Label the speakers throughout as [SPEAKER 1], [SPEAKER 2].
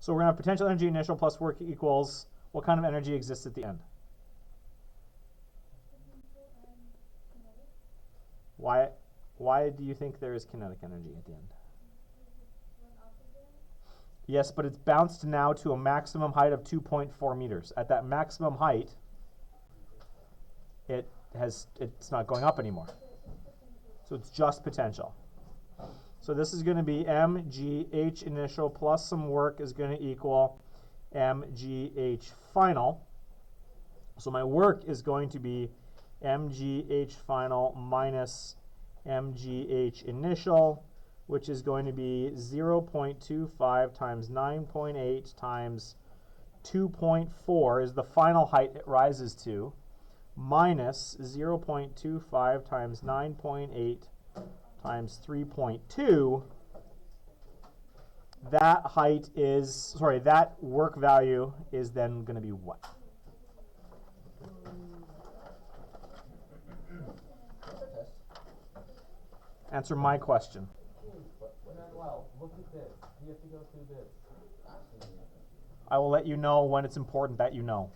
[SPEAKER 1] So we're going to have potential energy initial plus work equals what kind of energy exists at the end? Why do you think there is kinetic energy at the end? Yes, but it's bounced now to a maximum height of 2.4 meters. At that maximum height, it's not going up anymore. So it's just potential. So this is going to be mgh initial plus some work is going to equal mgh final. So my work is going to be mgh final minus mgh initial, which is going to be 0.25 times 9.8 times 2.4 is the final height it rises to, minus 0.25 times 9.8 times 3.2. That height is, that work value is then going to be what? Answer my question.
[SPEAKER 2] Well, look at this. You have to go through this.
[SPEAKER 1] I will let you know when it's important that you know.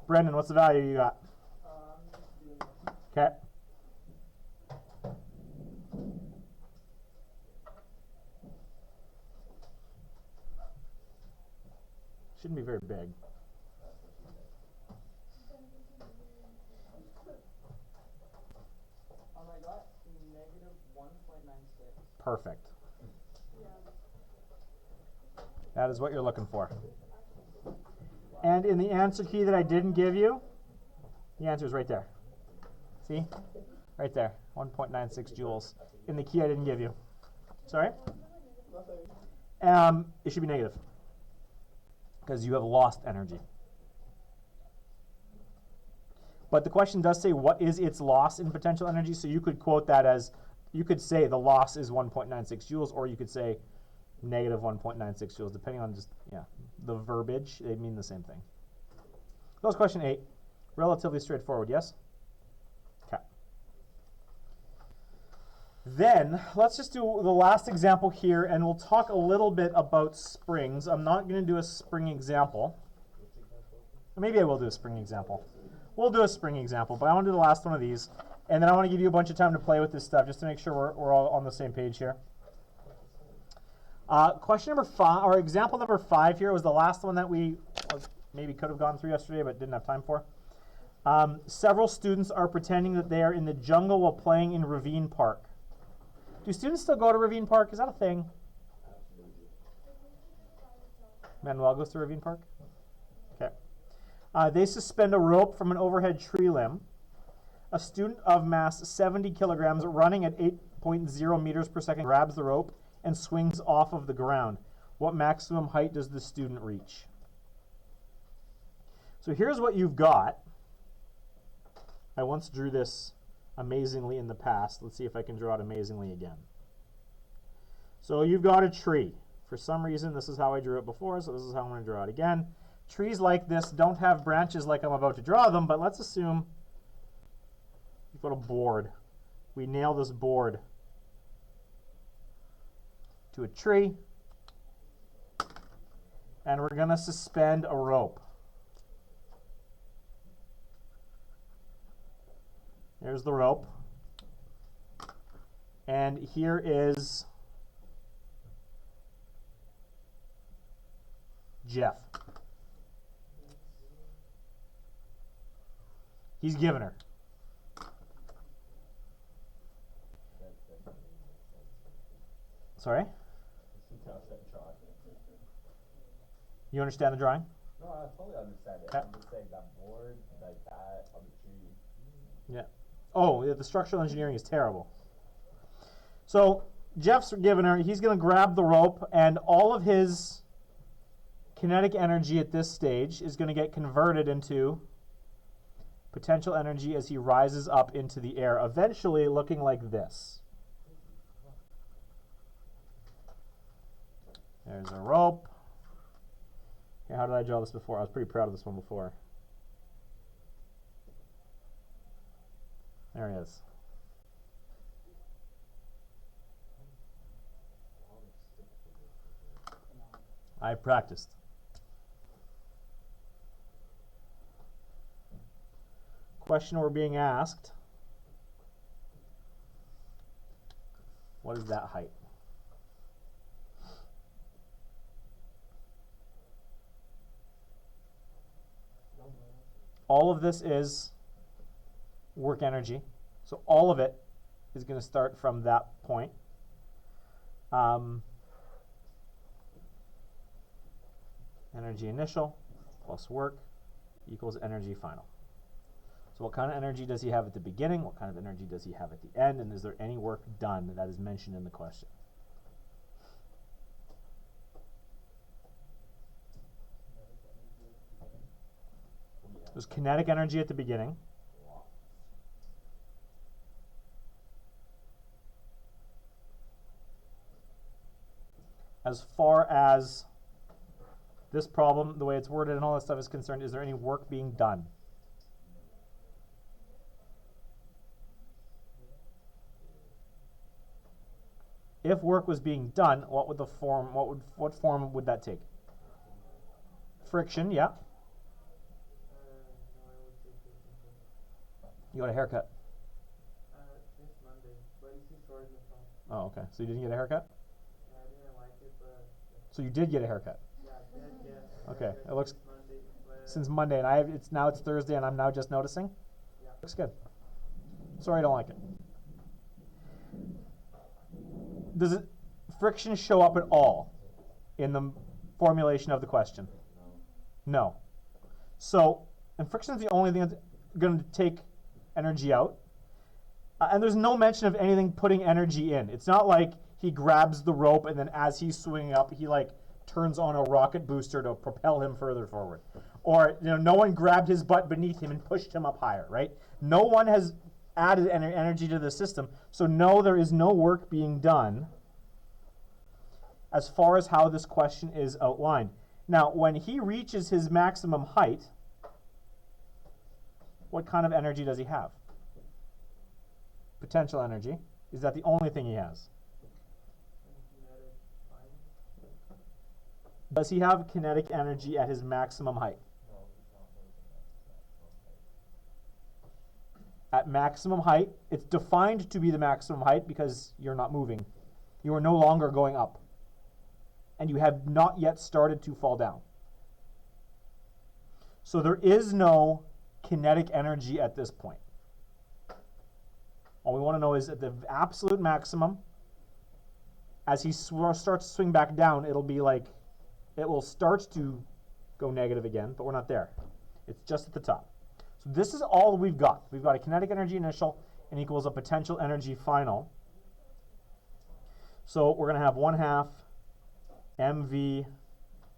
[SPEAKER 1] Brendan, what's the value you got? Okay. Shouldn't be very big.
[SPEAKER 3] I got negative 1.96.
[SPEAKER 1] Perfect. That is what you're looking for. And in the answer key that I didn't give you, the answer is right there. See? Right there. 1.96 joules. In the key I didn't give you. Sorry? It should be negative, because you have lost energy. But the question does say what is its loss in potential energy, so you could quote that as, you could say the loss is 1.96 joules, or you could say negative 1.96 joules, depending on just, the verbiage. They mean the same thing. That was question 8. Relatively straightforward, yes? Okay. Then, let's just do the last example here, and we'll talk a little bit about springs. I'm not going to do a spring example. Maybe I will do a spring example. We'll do a spring example, but I want to do the last one of these. And then I want to give you a bunch of time to play with this stuff, just to make sure we're all on the same page here. Question number 5, or example number 5 here was the last one that we maybe could have gone through yesterday, but didn't have time for. Several students are pretending that they are in the jungle while playing in Ravine Park. Do students still go to Ravine Park? Is that a thing? Manuel goes to Ravine Park? Okay. They suspend a rope from an overhead tree limb. A student of mass 70 kilograms running at 8.0 meters per second grabs the rope and swings off of the ground. What maximum height does the student reach? So here's what you've got. I once drew this amazingly in the past. Let's see if I can draw it amazingly again. So you've got a tree. For some reason, this is how I drew it before, so this is how I'm going to draw it again. Trees like this don't have branches like I'm about to draw them, but let's assume you've got a board. We nail this board to a tree, and we're going to suspend a rope. There's the rope. And here is Jeff. He's giving her. Sorry? You understand the drawing?
[SPEAKER 2] No, I totally understand it.
[SPEAKER 1] Okay.
[SPEAKER 2] I'm just saying that board, like that, on the tree.
[SPEAKER 1] Yeah. Oh, yeah, the structural engineering is terrible. So Jeff's giving her, he's going to grab the rope, and all of his kinetic energy at this stage is going to get converted into potential energy as he rises up into the air, eventually looking like this. There's a rope. Here, how did I draw this before? I was pretty proud of this one before. There he is. I practiced. Question we're being asked. What is that height? All of this is work energy. So all of it is going to start from that point. Energy initial plus work equals energy final. So what kind of energy does he have at the beginning? What kind of energy does he have at the end? And is there any work done that is mentioned in the question? There's kinetic energy at the beginning. As far as this problem, the way it's worded and all that stuff is concerned, is there any work being done? If work was being done, what would the form? What form would that take? Friction, yeah.
[SPEAKER 3] No, I would say friction.
[SPEAKER 1] You got a haircut.
[SPEAKER 3] Since Monday, but you see short in the front.
[SPEAKER 1] Oh, okay. So you didn't get a haircut?
[SPEAKER 3] Yeah, I didn't like it, but
[SPEAKER 1] So you did get a haircut.
[SPEAKER 3] yeah, I did, yeah.
[SPEAKER 1] Okay,
[SPEAKER 3] Yeah,
[SPEAKER 1] it looks
[SPEAKER 3] since Monday, but
[SPEAKER 1] since Monday, and it's Thursday, and I'm now just noticing.
[SPEAKER 3] yeah.
[SPEAKER 1] Looks good. Sorry, I don't like it. Does friction show up at all in the formulation of the question? No. So, and friction is the only thing that's going to take energy out. And there's no mention of anything putting energy in. It's not like he grabs the rope and then as he's swinging up, he like turns on a rocket booster to propel him further forward. Or, no one grabbed his butt beneath him and pushed him up higher, right? No one has added energy to the system. So no, there is no work being done as far as how this question is outlined. Now, when he reaches his maximum height, what kind of energy does he have? Potential energy. Is that the only thing he has?
[SPEAKER 3] Kinetic final.
[SPEAKER 1] Does he have kinetic energy at his maximum height? At maximum height, it's defined to be the maximum height because you're not moving. You are no longer going up. And you have not yet started to fall down. So there is no kinetic energy at this point. All we want to know is at the absolute maximum, as he starts to swing back down, it'll be like, it will start to go negative again, but we're not there. It's just at the top. So this is all we've got. We've got a kinetic energy initial and equals a potential energy final. So we're going to have 1/2 mv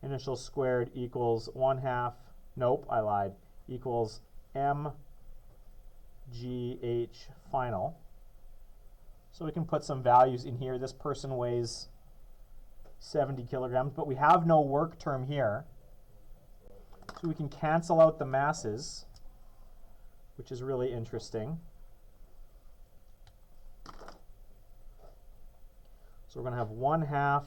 [SPEAKER 1] initial squared equals 1/2, nope, I lied, equals mgh final. So we can put some values in here. This person weighs 70 kilograms, but we have no work term here. So we can cancel out the masses, which is really interesting. So we're going to have 1/2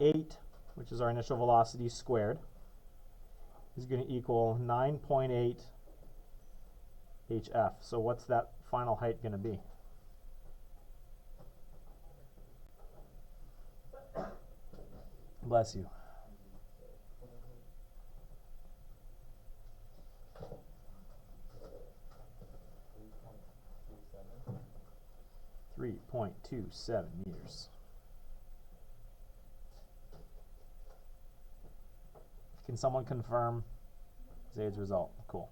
[SPEAKER 1] 8, which is our initial velocity squared, is going to equal 9.8 hf. So what's that final height going to be? Bless you. .27 meters. Can someone confirm Zaid's result? Cool.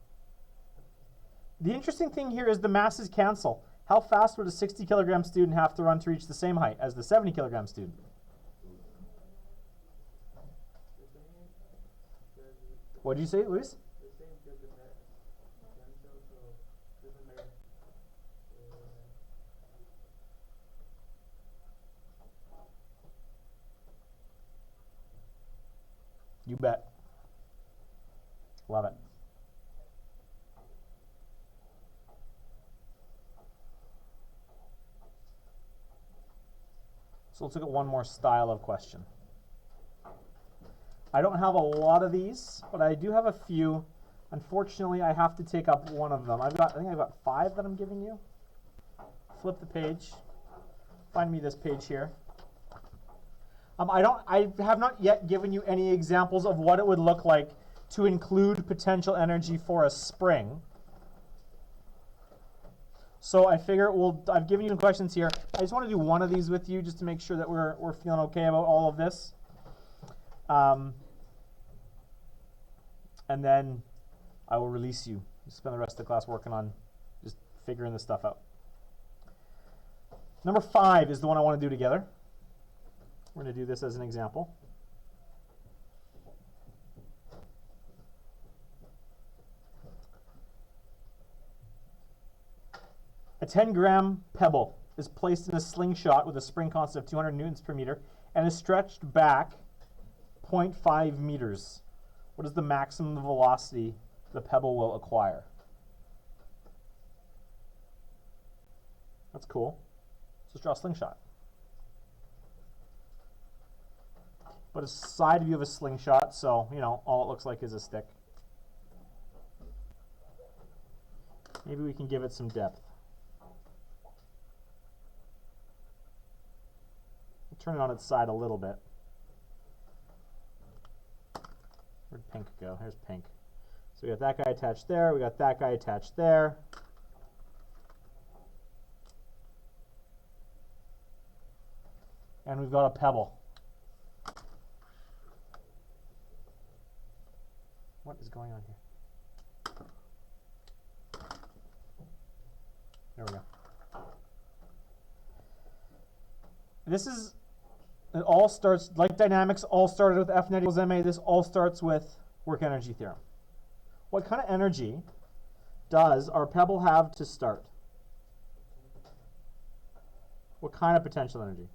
[SPEAKER 1] The interesting thing here is the masses cancel. How fast would a 60 kilogram student have to run to reach the same height as the 70 kilogram student? What did you say, Luis?
[SPEAKER 3] The same because the net cancel, so doesn't matter.
[SPEAKER 1] You bet. Love it. So let's look at one more style of question. I don't have a lot of these, but I do have a few. Unfortunately, I have to take up one of them. I think I've got 5 that I'm giving you. Flip the page. Find me this page here. I have not yet given you any examples of what it would look like to include potential energy for a spring. So I figure, I've given you some questions here. I just want to do one of these with you just to make sure that we're feeling okay about all of this. And then I will release you. You spend the rest of the class working on just figuring this stuff out. Number 5 is the one I want to do together. We're going to do this as an example. A 10-gram pebble is placed in a slingshot with a spring constant of 200 newtons per meter and is stretched back 0.5 meters. What is the maximum velocity the pebble will acquire? That's cool. So let's draw a slingshot. But a side view of a slingshot, so, you know, all it looks like is a stick. Maybe we can give it some depth. Turn it on its side a little bit. Where'd pink go? Here's pink. So we got that guy attached there. We got that guy attached there. And we've got a pebble. What is going on here? There we go. It all starts, like dynamics, all started with F net equals ma. This all starts with work energy theorem. What kind of energy does our pebble have to start? What kind of potential energy?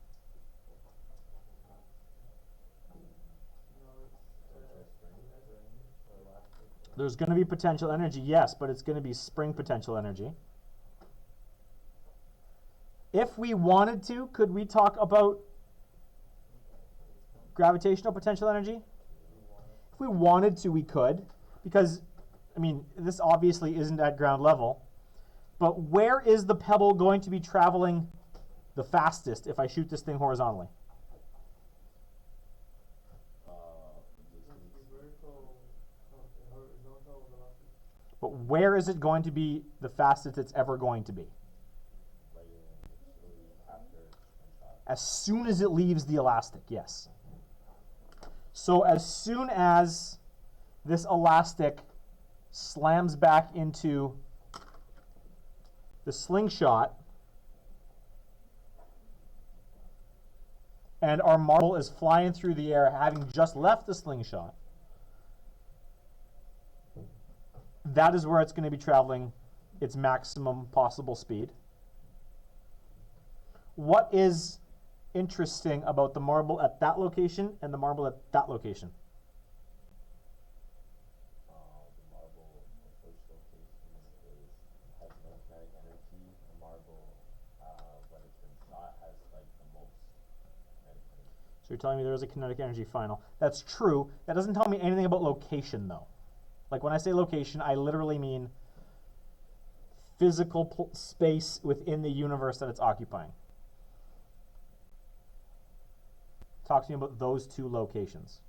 [SPEAKER 1] There's going to be potential energy, yes, but it's going to be spring potential energy. If we wanted to, could we talk about gravitational potential energy? If we wanted to, we could, because, I mean, this obviously isn't at ground level, but where is the pebble going to be traveling the fastest if I shoot this thing horizontally? But where is it going to be the fastest it's ever going to be? As soon as it leaves the elastic, yes. So as soon as this elastic slams back into the slingshot and our marble is flying through the air having just left the slingshot, that is where it's going to be traveling its maximum possible speed. What is interesting about the marble at that location and the marble at that location?
[SPEAKER 2] The marble in the first location has no kinetic energy. The marble, when it's been shot, has like the most kinetic energy.
[SPEAKER 1] So you're telling me there is a kinetic energy final. That's true. That doesn't tell me anything about location, though. Like when I say location, I literally mean physical space within the universe that it's occupying. Talk to me about those two locations.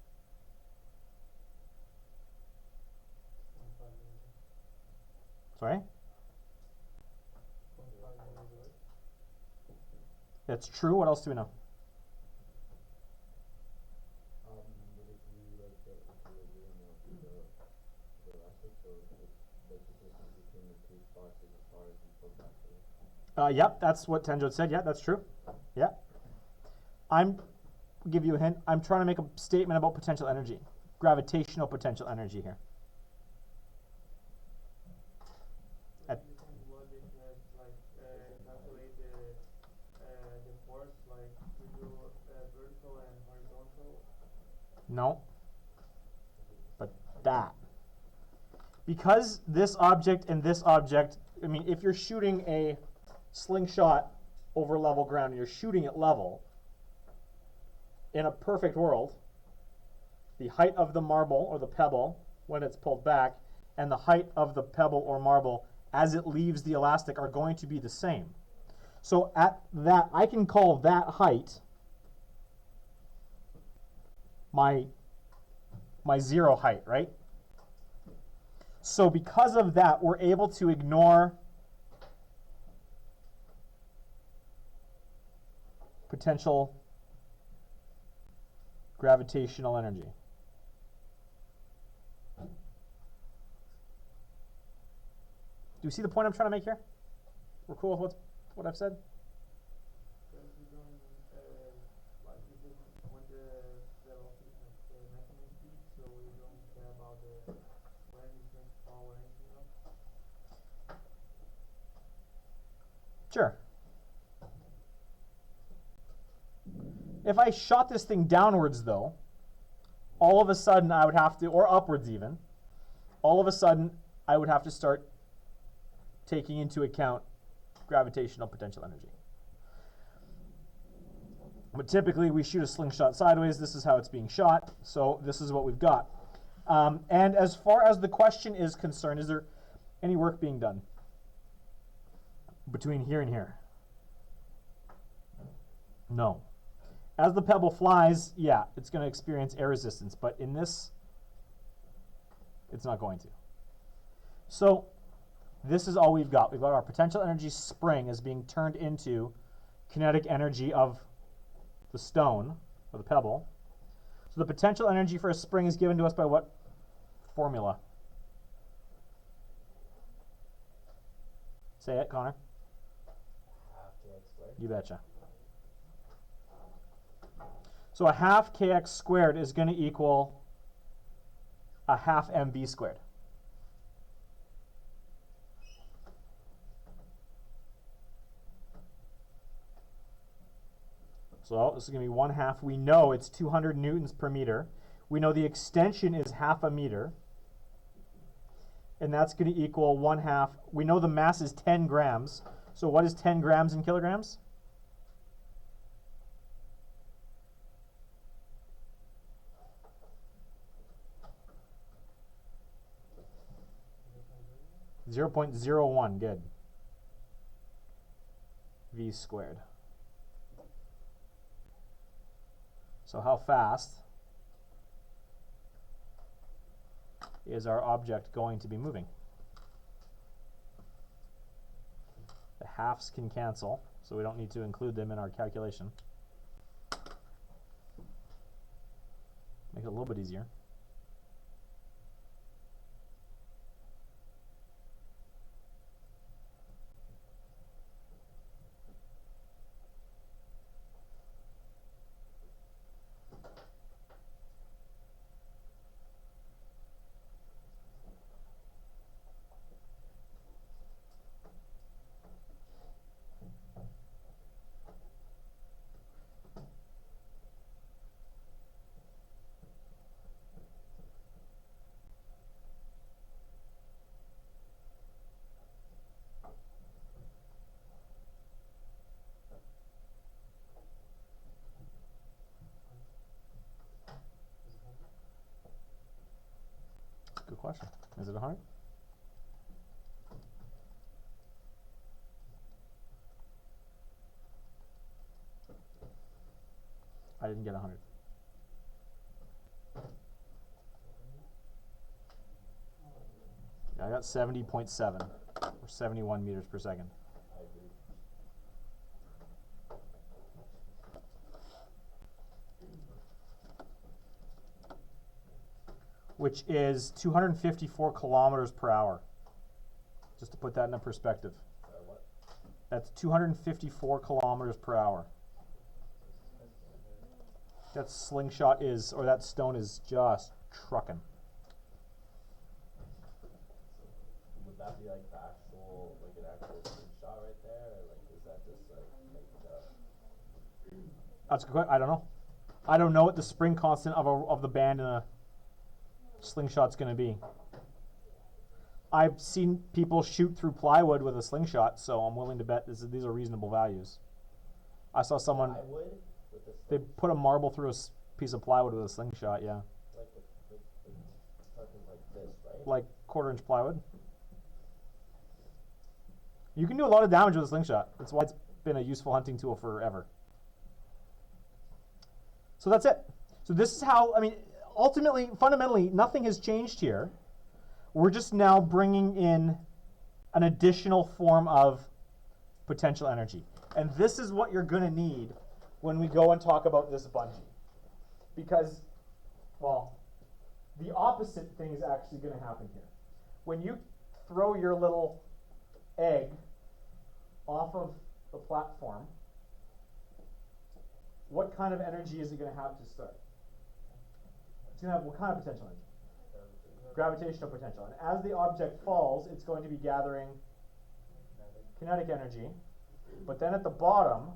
[SPEAKER 1] Sorry? That's true. What else do we know? Yep, that's what Tenjo said. Yeah, that's true. Yeah. Give you a hint. I'm trying to make a statement about potential energy, gravitational potential energy here.
[SPEAKER 3] Calculate the force, like we do vertical and horizontal.
[SPEAKER 1] No. But that. Because this object and this object, I mean, if you're shooting a slingshot over level ground and you're shooting it level, in a perfect world, the height of the marble or the pebble when it's pulled back and the height of the pebble or marble as it leaves the elastic are going to be the same. So at that, I can call that height my zero height, right? So because of that, we're able to ignore potential gravitational energy. Do you see the point I'm trying to make here? We're cool with what I've said?
[SPEAKER 3] Because we don't, like we did with the velocity, the maximum speed, so we don't care about the when it's going to fall or anything else.
[SPEAKER 1] Sure. If I shot this thing downwards, though, all of a sudden I would have to, or upwards even, all of a sudden I would have to start taking into account gravitational potential energy. But typically we shoot a slingshot sideways. This is how it's being shot. So this is what we've got. And as far as the question is concerned, is there any work being done between here and here? No. As the pebble flies, yeah, it's going to experience air resistance. But in this, it's not going to. So this is all we've got. We've got our potential energy spring is being turned into kinetic energy of the stone, or the pebble. So the potential energy for a spring is given to us by what formula? Say it, Connor.
[SPEAKER 2] Half kx squared.
[SPEAKER 1] You betcha. So a half kx squared is going to equal a half mv squared. So this is going to be 1/2. We know it's 200 newtons per meter. We know the extension is half a meter. And that's going to equal 1/2. We know the mass is 10 grams. So what is 10 grams in kilograms? Zero 0.01, good. V squared. So how fast is our object going to be moving? The halves can cancel, so we don't need to include them in our calculation. Make it a little bit easier. Good question. Is it a 100? I didn't get 100. Yeah, I got 70.7 or 71 meters per second.
[SPEAKER 2] I agree.
[SPEAKER 1] Which is 254 kilometers per hour. Just to put that in a perspective.
[SPEAKER 2] What?
[SPEAKER 1] That's 254 kilometers per hour. That slingshot is, or that stone is just trucking.
[SPEAKER 2] Would that be like the actual, like an actual slingshot right there, or like is that just like
[SPEAKER 1] That's a good question. I don't know. I don't know what the spring constant of the band in a slingshot's going to be. I've seen people shoot through plywood with a slingshot, so I'm willing to bet these are reasonable values. I saw someone,
[SPEAKER 2] plywood with the
[SPEAKER 1] they put a marble through a piece of plywood with a slingshot, yeah.
[SPEAKER 2] like
[SPEAKER 1] like 1/4-inch plywood. You can do a lot of damage with a slingshot. That's why it's been a useful hunting tool forever. So that's it. So this is how, I mean, ultimately, fundamentally, nothing has changed here. We're just now bringing in an additional form of potential energy. And this is what you're going to need when we go and talk about this bungee. Because, well, the opposite thing is actually going to happen here. When you throw your little egg off of the platform, what kind of energy is it going to have to start? It's going to have what kind of potential energy? Gravitational potential. And as the object falls, it's going to be gathering kinetic energy. But then at the bottom,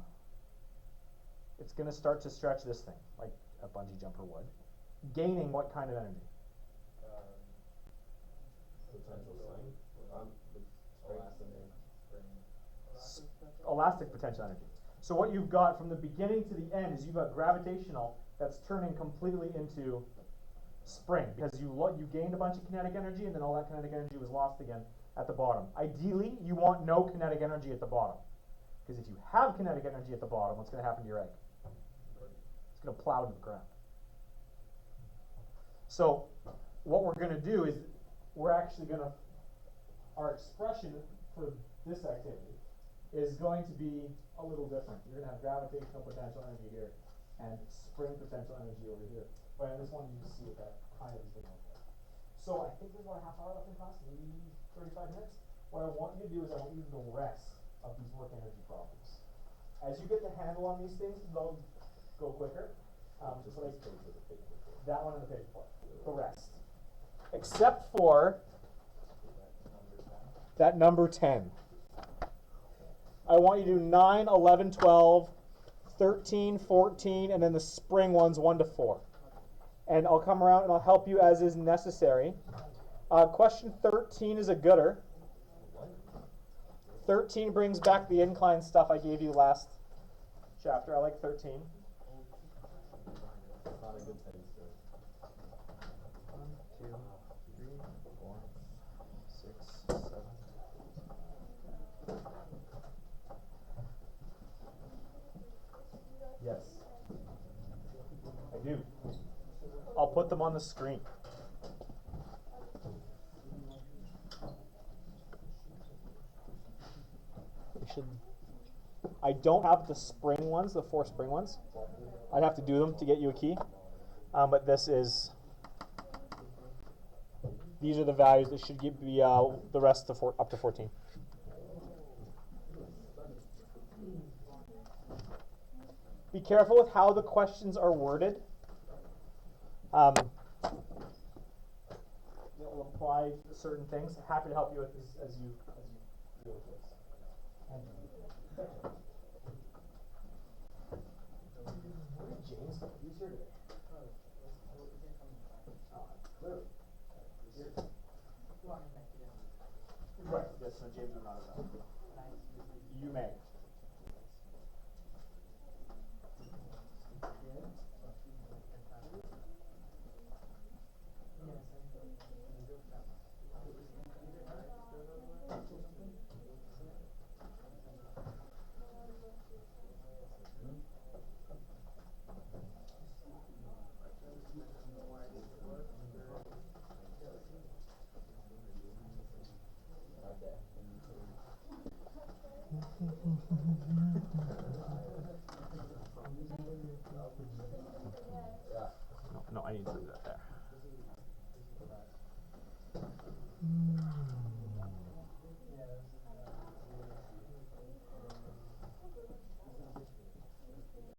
[SPEAKER 1] it's going to start to stretch this thing, like a bungee jumper would, gaining what kind of energy?
[SPEAKER 2] Potential swing.
[SPEAKER 1] Elastic potential energy. So what you've got from the beginning to the end is you've got gravitational that's turning completely into spring, because you gained a bunch of kinetic energy and then all that kinetic energy was lost again at the bottom. Ideally, you want no kinetic energy at the bottom, because if you have kinetic energy at the bottom, what's going to happen to your egg? It's going to plow into the ground. So what we're going to do is we're actually going to, our expression for this activity is going to be a little different. You're going to have gravitational potential energy here and spring potential energy over here. But in this one, you see what that kind of is looking like. So I think there's about a half hour left in class, maybe 35 minutes. What I want you to do is I want you to do the rest of these work energy problems. As you get the handle on these things, they'll go quicker. Just like that one and the page 4. The rest. Except for that number 10. I want you to do 9, 11, 12, 13, 14, and then the spring ones 1 to 4. And I'll come around and I'll help you as is necessary. Question 13 is a gooder. 13 brings back the incline stuff I gave you last chapter. I like 13.
[SPEAKER 2] Not a good thing, sir.
[SPEAKER 1] 1, 2, 3, 4, 6, 7. Yes, I do. I'll put them on the screen. I don't have the spring ones, the 4 spring ones. I'd have to do them to get you a key. But these are the values that should give me the rest of up to 14. Be careful with how the questions are worded. It will apply to certain things. Happy to help you with this as you deal with this. Where did James go? He's here today. Clearly. Right. Yes, no, James is not around. You may. No, I need to leave that there.